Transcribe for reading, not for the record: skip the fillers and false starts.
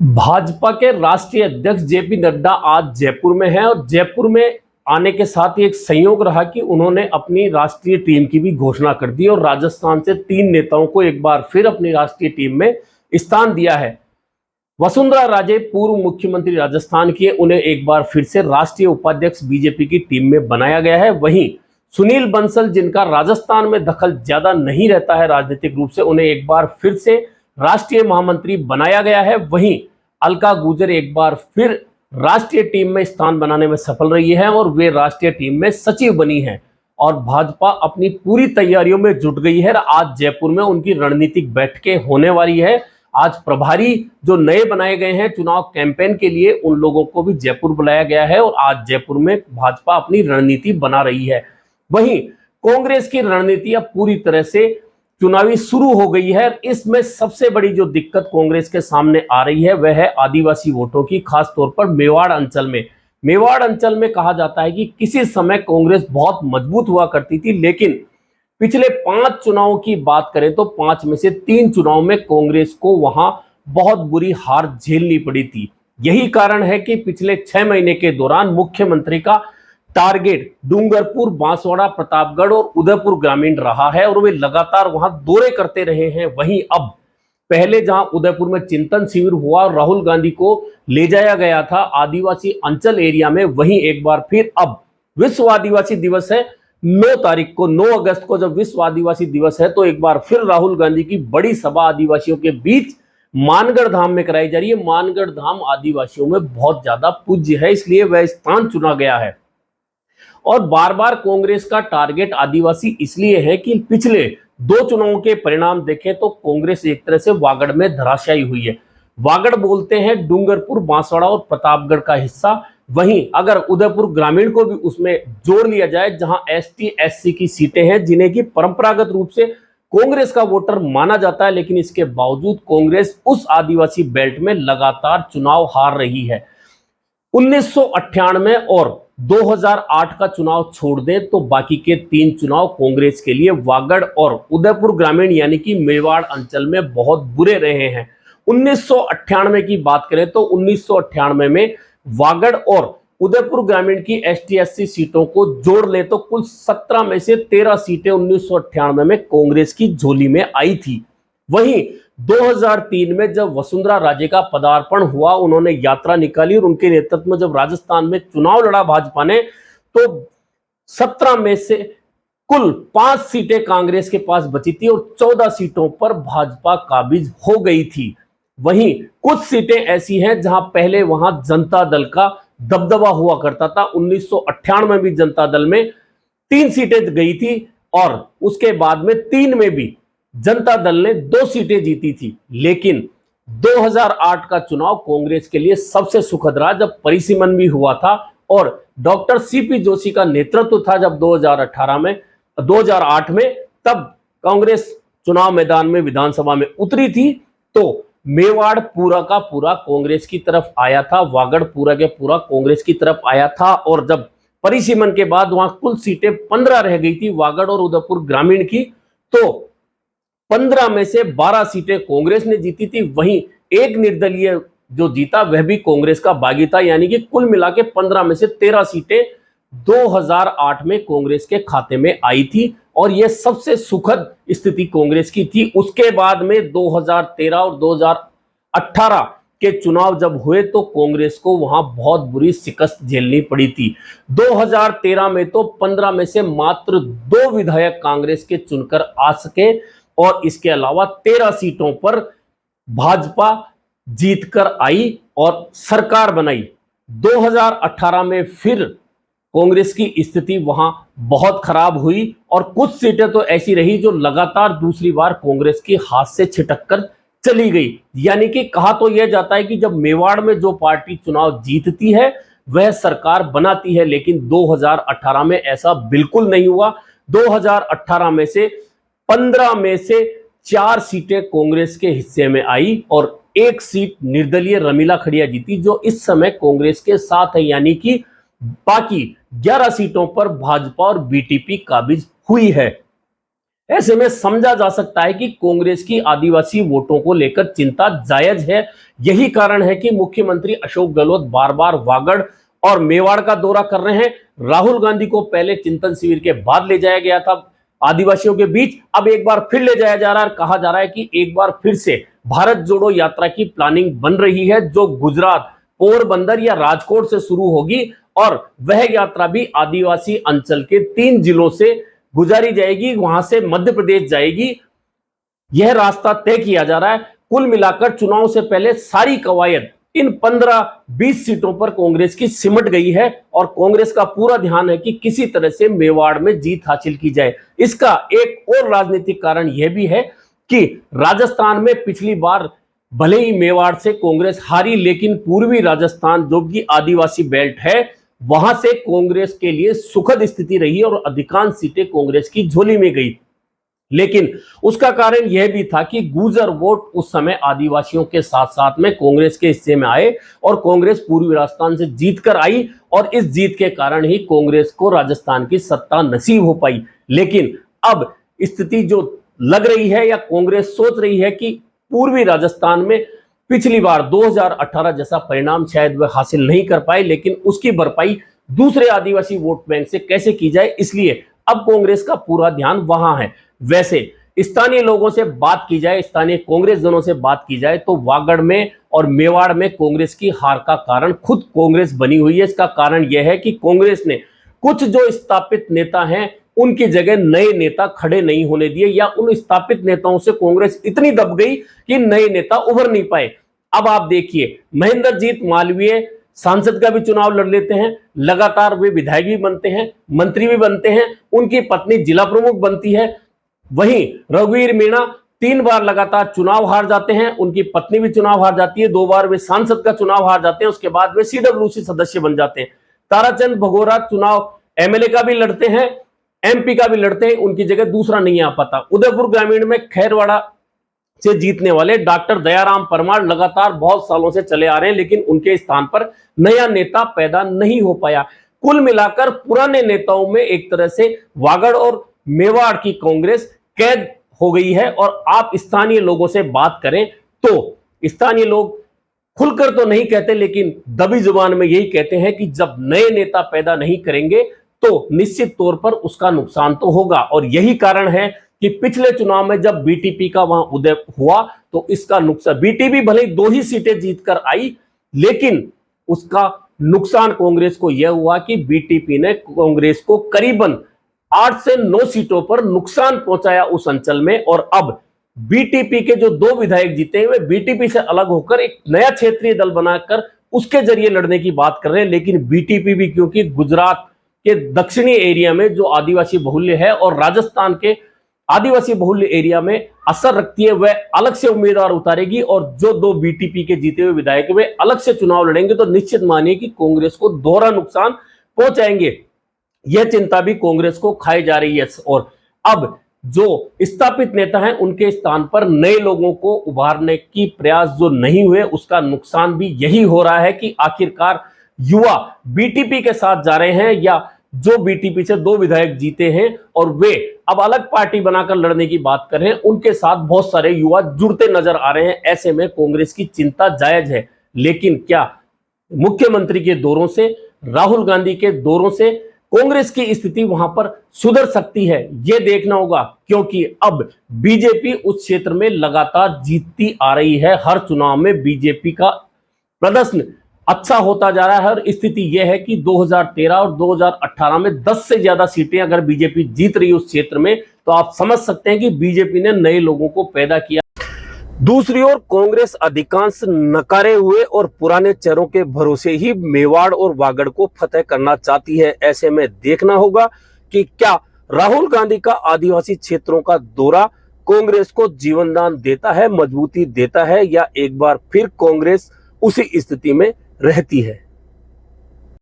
भाजपा के राष्ट्रीय अध्यक्ष जेपी नड्डा आज जयपुर में हैं और जयपुर में आने के साथ ही एक संयोग रहा कि उन्होंने अपनी राष्ट्रीय टीम की भी घोषणा कर दी और राजस्थान से 3 नेताओं को एक बार फिर अपनी राष्ट्रीय टीम में स्थान दिया है। वसुंधरा राजे पूर्व मुख्यमंत्री राजस्थान की, उन्हें एक बार फिर से राष्ट्रीय उपाध्यक्ष बीजेपी की टीम में बनाया गया है। वहीं सुनील बंसल, जिनका राजस्थान में दखल ज्यादा नहीं रहता है राजनीतिक रूप से, उन्हें एक बार फिर से राष्ट्रीय महामंत्री बनाया गया है। वहीं अलका गुर्जर एक बार फिर राष्ट्रीय टीम में स्थान बनाने में सफल रही है और वे राष्ट्रीय टीम में सचिव बनी है और भाजपा अपनी पूरी तैयारियों में जुट गई है। आज जयपुर में उनकी रणनीतिक बैठकें होने वाली है। आज प्रभारी जो नए बनाए गए हैं चुनाव कैंपेन के लिए, उन लोगों को भी जयपुर बुलाया गया है और आज जयपुर में भाजपा अपनी रणनीति बना रही है। वहीं कांग्रेस की रणनीति अब पूरी तरह से चुनावी शुरू हो गई है। इसमें सबसे बड़ी जो दिक्कत कांग्रेस के सामने आ रही है वह है आदिवासी वोटों की, खास तौर पर मेवाड़ अंचल में। मेवाड़ अंचल में कहा जाता है कि किसी समय कांग्रेस बहुत मजबूत हुआ करती थी, लेकिन पिछले 5 चुनावों की बात करें तो 5 में से 3 चुनाव में कांग्रेस को वहां बहुत बुरी हार झेलनी पड़ी थी। यही कारण है कि पिछले 6 महीने के दौरान मुख्यमंत्री का टारगेट डूंगरपुर, बांसवाड़ा, प्रतापगढ़ और उदयपुर ग्रामीण रहा है और वे लगातार वहां दौरे करते रहे हैं। वहीं अब पहले जहां उदयपुर में चिंतन शिविर हुआ और राहुल गांधी को ले जाया गया था आदिवासी अंचल एरिया में, वहीं एक बार फिर अब विश्व आदिवासी दिवस है 9 तारीख को, 9 अगस्त को जब विश्व आदिवासी दिवस है, तो एक बार फिर राहुल गांधी की बड़ी सभा आदिवासियों के बीच मानगढ़ धाम में कराई जा रही है। मानगढ़ धाम आदिवासियों में बहुत ज्यादा पूज्य है, इसलिए वह स्थान चुना गया है। और बार बार कांग्रेस का टारगेट आदिवासी इसलिए है कि पिछले 2 चुनावों के परिणाम देखें तो कांग्रेस एक तरह से वागड़ में धराशायी हुई है। वागड़ बोलते हैं डूंगरपुर, बांसवाड़ा और प्रतापगढ़ का हिस्सा। वहीं अगर उदयपुर ग्रामीण को भी उसमें जोड़ लिया जाए, जहां एसटी एससी की सीटें हैं जिन्हें की परंपरागत रूप से कांग्रेस का वोटर माना जाता है, लेकिन इसके बावजूद कांग्रेस उस आदिवासी बेल्ट में लगातार चुनाव हार रही है। 1998 और 2008 का चुनाव छोड़ दें तो बाकी के 3 चुनाव कांग्रेस के लिए वागड़ और उदयपुर ग्रामीण यानी कि मेवाड़ अंचल में बहुत बुरे रहे हैं। 1998 की बात करें तो 1998 में वागड़ और उदयपुर ग्रामीण की एसटी एससी सीटों को जोड़ ले तो कुल 17 में से 13 सीटें 1998 में कांग्रेस की झोली में आई थी। वहीं 2003 में जब वसुंधरा राजे का पदार्पण हुआ, उन्होंने यात्रा निकाली और उनके नेतृत्व में जब राजस्थान में चुनाव लड़ा भाजपा ने, तो 17 में से कुल 5 सीटें कांग्रेस के पास बची थी और 14 सीटों पर भाजपा काबिज हो गई थी। वहीं कुछ सीटें ऐसी हैं जहां पहले वहां जनता दल का दबदबा हुआ करता था। 1998 में भी जनता दल में 3 सीटें गई थी और उसके बाद में 3 में भी जनता दल ने 2 सीटें जीती थी। लेकिन 2008 का चुनाव कांग्रेस के लिए सबसे सुखद रहा, जब परिसीमन भी हुआ था और डॉक्टर सीपी जोशी का नेतृत्व था जब 2008 में, तब कांग्रेस चुनाव मैदान में विधानसभा में उतरी थी तो मेवाड़ पूरा का पूरा कांग्रेस की तरफ आया था, वागड़ पूरा के पूरा कांग्रेस की तरफ आया था। और जब परिसीमन के बाद वहां कुल सीटें 15 रह गई थी वागड़ और उदयपुर ग्रामीण की, तो 15 में से 12 सीटें कांग्रेस ने जीती थी। वहीं एक निर्दलीय जो जीता वह भी कांग्रेस का बागी था, यानी कि कुल मिला के 15 में से 13 सीटें 2008 में कांग्रेस के खाते में आई थी और यह सबसे सुखद स्थिति कांग्रेस की थी। उसके बाद में 2013 और 2018 के चुनाव जब हुए तो कांग्रेस को वहां बहुत बुरी शिकस्त झेलनी पड़ी थी। 2013 में तो 15 में से मात्र 2 विधायक कांग्रेस के चुनकर आ सके और इसके अलावा 13 सीटों पर भाजपा जीतकर आई और सरकार बनाई। 2018 में फिर कांग्रेस की स्थिति वहां बहुत खराब हुई और कुछ सीटें तो ऐसी रही जो लगातार दूसरी बार कांग्रेस के हाथ से छिटक कर चली गई। यानी कि कहा तो यह जाता है कि जब मेवाड़ में जो पार्टी चुनाव जीतती है वह सरकार बनाती है, लेकिन 2018 में ऐसा बिल्कुल नहीं हुआ। 2018 में से 15 में से 4 सीटें कांग्रेस के हिस्से में आई और 1 सीट निर्दलीय रमीला खड़िया जीती, जो इस समय कांग्रेस के साथ है। यानी कि बाकी 11 सीटों पर भाजपा और बीटीपी काबिज हुई है। ऐसे में समझा जा सकता है कि कांग्रेस की आदिवासी वोटों को लेकर चिंता जायज है। यही कारण है कि मुख्यमंत्री अशोक गहलोत बार बार वागड़ और मेवाड़ का दौरा कर रहे हैं। राहुल गांधी को पहले चिंतन शिविर के बाद ले जाया गया था आदिवासियों के बीच, अब एक बार फिर ले जाया जा रहा है। कहा जा रहा है कि एक बार फिर से भारत जोड़ो यात्रा की प्लानिंग बन रही है, जो गुजरात, पोरबंदर या राजकोट से शुरू होगी और वह यात्रा भी आदिवासी अंचल के 3 जिलों से गुजारी जाएगी, वहां से मध्य प्रदेश जाएगी। यह रास्ता तय किया जा रहा है। कुल मिलाकर चुनाव से पहले सारी कवायद इन 15-20 सीटों पर कांग्रेस की सिमट गई है और कांग्रेस का पूरा ध्यान है कि किसी तरह से मेवाड़ में जीत हासिल की जाए। इसका एक और राजनीतिक कारण यह भी है कि राजस्थान में पिछली बार भले ही मेवाड़ से कांग्रेस हारी, लेकिन पूर्वी राजस्थान जो कि आदिवासी बेल्ट है, वहां से कांग्रेस के लिए सुखद स्थिति रही और अधिकांश सीटें कांग्रेस की झोली में गई। लेकिन उसका कारण यह भी था कि गुर्जर वोट उस समय आदिवासियों के साथ साथ में कांग्रेस के हिस्से में आए और कांग्रेस पूर्वी राजस्थान से जीत कर आई और इस जीत के कारण ही कांग्रेस को राजस्थान की सत्ता नसीब हो पाई। लेकिन अब स्थिति जो लग रही है या कांग्रेस सोच रही है कि पूर्वी राजस्थान में पिछली बार 2018 जैसा परिणाम शायद वह हासिल नहीं कर पाए, लेकिन उसकी भरपाई दूसरे आदिवासी वोट बैंक से कैसे की जाए, इसलिए अब कांग्रेस का पूरा ध्यान वहां है। वैसे स्थानीय लोगों से बात की जाए, स्थानीय कांग्रेस जनों से बात की जाए तो वागड़ में और मेवाड़ में कांग्रेस की हार का कारण खुद कांग्रेस बनी हुई है। इसका कारण यह है कि कांग्रेस ने कुछ जो स्थापित नेता हैं उनकी जगह नए नेता खड़े नहीं होने दिए, या उन स्थापित नेताओं से कांग्रेस इतनी दब गई कि नए नेता उभर नहीं पाए। अब आप देखिए, महेंद्रजीत मालवीय सांसद का भी चुनाव लड़ लेते हैं, लगातार वे विधायक भी बनते हैं, मंत्री भी बनते हैं, उनकी पत्नी जिला प्रमुख बनती है। वहीं रघुवीर मीणा 3 बार लगातार चुनाव हार जाते हैं, उनकी पत्नी भी चुनाव हार जाती है, 2 बार वे सांसद का चुनाव हार जाते हैं, उसके बाद वे CWC सदस्य बन जाते हैं। ताराचंद भगोरा चुनाव MLA का भी लड़ते हैं, MP का भी लड़ते हैं, उनकी जगह दूसरा नहीं आ पाता। उदयपुर ग्रामीण में खैरवाड़ा से जीतने वाले डॉक्टर दयाराम परमार लगातार बहुत सालों से चले आ रहे हैं, लेकिन उनके स्थान पर नया नेता पैदा नहीं हो पाया। कुल मिलाकर पुराने नेताओं में एक तरह से वागड़ और मेवाड़ की कांग्रेस कैद हो गई है। और आप स्थानीय लोगों से बात करें तो स्थानीय लोग खुलकर तो नहीं कहते, लेकिन दबी जुबान में यही कहते हैं कि जब नए नेता पैदा नहीं करेंगे तो निश्चित तौर पर उसका नुकसान तो होगा। और यही कारण है कि पिछले चुनाव में जब BTP का वहां उदय हुआ तो इसका नुकसान, BTP भले 2 ही सीटें जीतकर आई, लेकिन उसका नुकसान कांग्रेस को यह हुआ कि BTP ने कांग्रेस को करीबन 8 से 9 सीटों पर नुकसान पहुंचाया उस अंचल में। और अब BTP के जो 2 विधायक जीते हैं वे BTP से अलग होकर एक नया क्षेत्रीय दल बनाकर उसके जरिए लड़ने की बात कर रहे हैं। लेकिन BTP भी क्योंकि गुजरात के दक्षिणी एरिया में जो आदिवासी बहुल्य है और राजस्थान के आदिवासी बहुल्य एरिया में असर रखती है, वह अलग से उम्मीदवार उतारेगी और जो 2 BTP के जीते हुए विधायक वे अलग से चुनाव लड़ेंगे, तो निश्चित मानिए कि कांग्रेस को दोहरा नुकसान पहुंचाएंगे। यह चिंता भी कांग्रेस को खाई जा रही है। और अब जो स्थापित नेता हैं उनके स्थान पर नए लोगों को उभारने की प्रयास जो नहीं हुए, उसका नुकसान भी यही हो रहा है कि आखिरकार युवा BTP के साथ जा रहे हैं, या जो BTP से 2 विधायक जीते हैं और वे अब अलग पार्टी बनाकर लड़ने की बात कर रहे हैं, उनके साथ बहुत सारे युवा जुड़ते नजर आ रहे हैं। ऐसे में कांग्रेस की चिंता जायज है। लेकिन क्या मुख्यमंत्री के दौरों से, राहुल गांधी के दौरों से कांग्रेस की स्थिति वहां पर सुधर सकती है, यह देखना होगा, क्योंकि अब बीजेपी उस क्षेत्र में लगातार जीतती आ रही है। हर चुनाव में बीजेपी का प्रदर्शन अच्छा होता जा रहा है और स्थिति यह है कि 2013 और 2018 में 10 से ज्यादा सीटें अगर बीजेपी जीत रही उस क्षेत्र में, तो आप समझ सकते हैं कि बीजेपी ने नए लोगों को पैदा किया। दूसरी ओर कांग्रेस अधिकांश नकारे हुए और पुराने चेहरों के भरोसे ही मेवाड़ और वागड़ को फतेह करना चाहती है। ऐसे में देखना होगा कि क्या राहुल गांधी का आदिवासी क्षेत्रों का दौरा कांग्रेस को जीवनदान देता है, मजबूती देता है, या एक बार फिर कांग्रेस उसी स्थिति में रहती है।